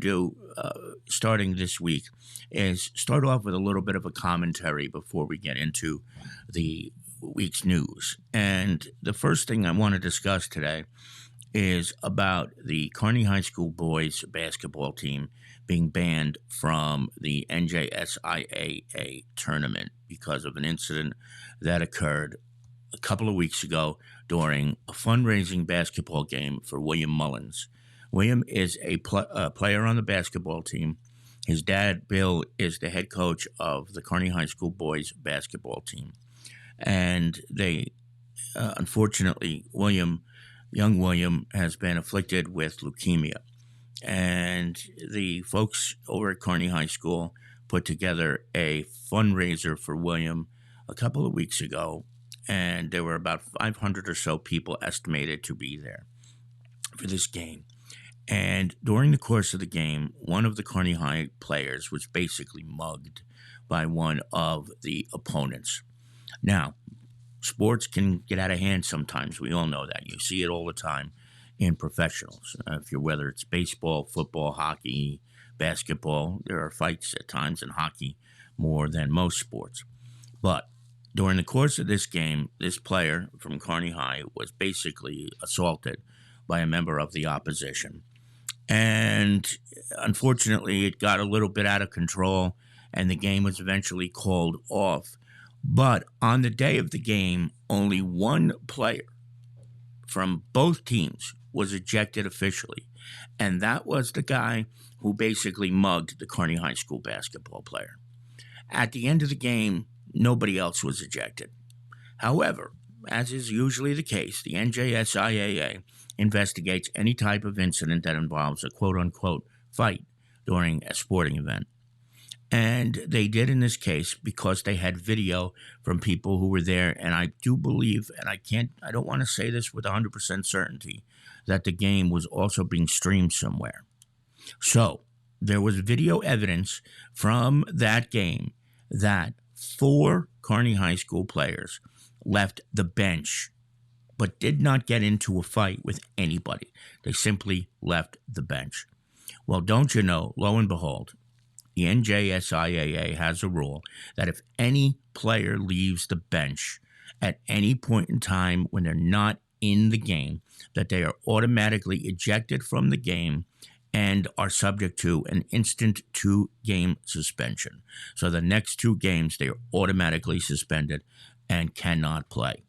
do, starting this week, is start off with a little bit of a commentary before we get into the week's news. And the first thing I want to discuss today is about the Kearney High School boys basketball team being banned from the NJSIAA tournament because of an incident that occurred a couple of weeks ago during a fundraising basketball game for William Mullins. William is a player on the basketball team. His dad, Bill, is the head coach of the Kearney High School boys basketball team. And they, unfortunately, young William has been afflicted with leukemia. And the folks over at Kearney High School put together a fundraiser for William a couple of weeks ago. And there were about 500 or so people estimated to be there for this game. And during the course of the game, one of the Kearney High players was basically mugged by one of the opponents. Now, sports can get out of hand sometimes. We all know that. You see it all the time in professionals. Whether it's baseball, football, hockey, basketball, there are fights at times in hockey more than most sports. But during the course of this game, this player from Kearney High was basically assaulted by a member of the opposition. And unfortunately, it got a little bit out of control, and the game was eventually called off. But on the day of the game, only one player from both teams was ejected officially, and that was the guy who basically mugged the Kearney High School basketball player. At the end of the game, nobody else was ejected. However, as is usually the case, the NJSIAA investigates any type of incident that involves a quote-unquote fight during a sporting event. And they did in this case because they had video from people who were there. And I do believe, and I don't want to say this with 100% certainty, that the game was also being streamed somewhere. So there was video evidence from that game that 4 Kearney High School players left the bench but did not get into a fight with anybody. They simply left the bench. Well, don't you know, lo and behold, the NJSIAA has a rule that if any player leaves the bench at any point in time when they're not in the game, that they are automatically ejected from the game and are subject to an instant 2-game suspension. So the next 2 games, they are automatically suspended and cannot play.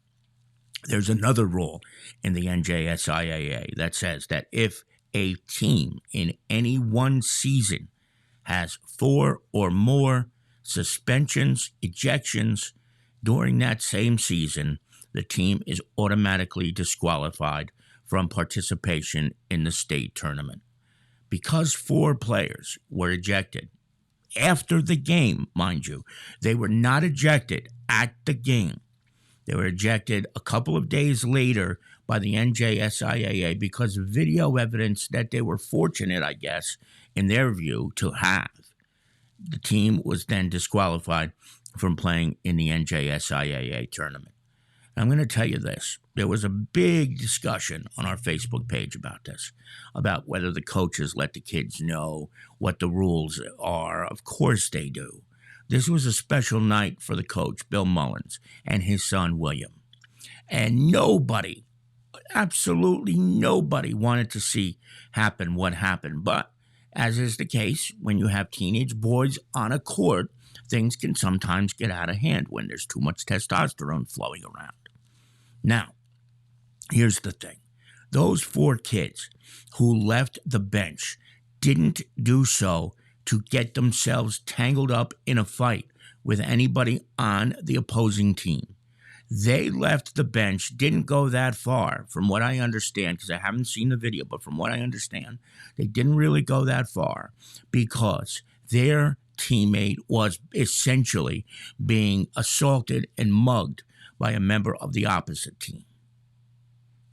There's another rule in the NJSIAA that says that if a team in any one season has 4 or more suspensions, ejections during that same season, the team is automatically disqualified from participation in the state tournament. Because 4 players were ejected after the game, mind you, they were not ejected at the game. They were ejected a couple of days later by the NJSIAA because of video evidence that they were fortunate, I guess, in their view, to have. The team was then disqualified from playing in the NJSIAA tournament. I'm going to tell you this. There was a big discussion on our Facebook page about this, about whether the coaches let the kids know what the rules are. Of course they do. This was a special night for the coach, Bill Mullins, and his son, William. And nobody, absolutely nobody, wanted to see happen what happened. But as is the case, when you have teenage boys on a court, things can sometimes get out of hand when there's too much testosterone flowing around. Now, here's the thing. Those 4 kids who left the bench didn't do so to get themselves tangled up in a fight with anybody on the opposing team. They left the bench, didn't go that far, from what I understand, because I haven't seen the video, but from what I understand, they didn't really go that far because their teammate was essentially being assaulted and mugged by a member of the opposite team.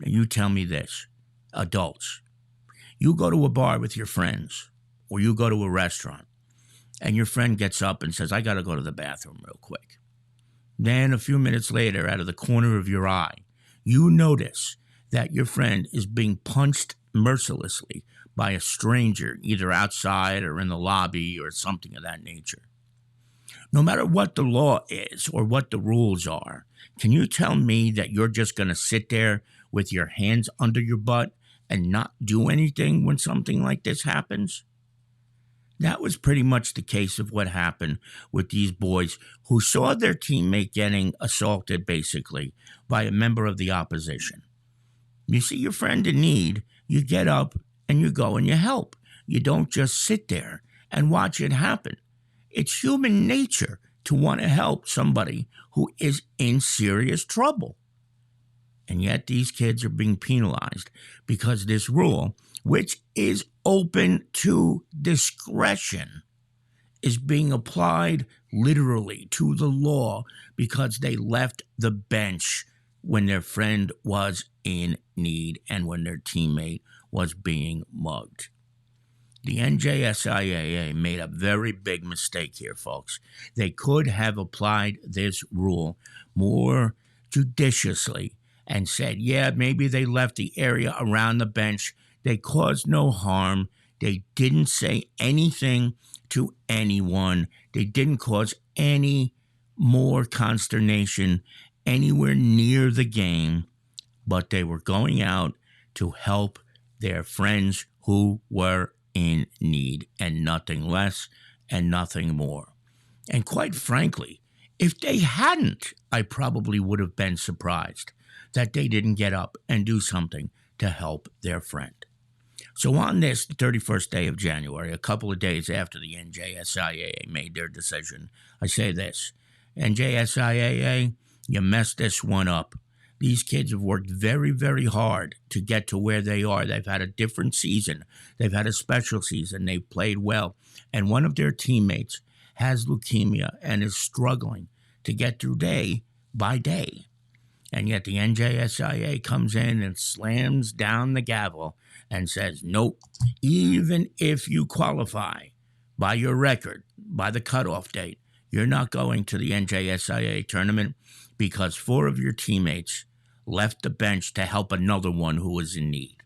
Now, you tell me this, adults. You go to a bar with your friends, or you go to a restaurant, and your friend gets up and says, I got to go to the bathroom real quick. Then a few minutes later, out of the corner of your eye, you notice that your friend is being punched mercilessly by a stranger, either outside or in the lobby or something of that nature. No matter what the law is or what the rules are, can you tell me that you're just going to sit there with your hands under your butt and not do anything when something like this happens? That was pretty much the case of what happened with these boys who saw their teammate getting assaulted, basically, by a member of the opposition. You see your friend in need, you get up and you go and you help. You don't just sit there and watch it happen. It's human nature to want to help somebody who is in serious trouble. And yet these kids are being penalized because this rule, which is open to discretion, is being applied literally to the law because they left the bench when their friend was in need and when their teammate was being mugged. The NJSIAA made a very big mistake here, folks. They could have applied this rule more judiciously and said, yeah, maybe they left the area around the bench. They caused no harm. They didn't say anything to anyone. They didn't cause any more consternation anywhere near the game, but they were going out to help their friends who were in need, and nothing less and nothing more. And quite frankly, if they hadn't, I probably would have been surprised that they didn't get up and do something to help their friend. So on this, the 31st day of January, a couple of days after the NJSIAA made their decision, I say this: NJSIAA, you messed this one up. These kids have worked very, very hard to get to where they are. They've had a different season. They've had a special season. They've played well. And one of their teammates has leukemia and is struggling to get through day by day. And yet the NJSIAA comes in and slams down the gavel and says, nope, even if you qualify by your record, by the cutoff date, you're not going to the NJSIAA tournament because 4 of your teammates left the bench to help another one who was in need.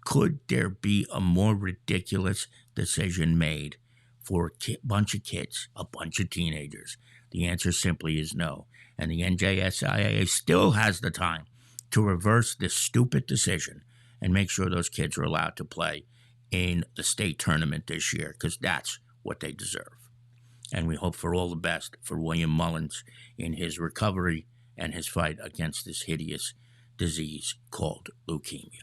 Could there be a more ridiculous decision made for a bunch of kids, a bunch of teenagers? The answer simply is no. And the NJSIAA still has the time to reverse this stupid decision and make sure those kids are allowed to play in the state tournament this year, because that's what they deserve. And we hope for all the best for William Mullins in his recovery and his fight against this hideous disease called leukemia.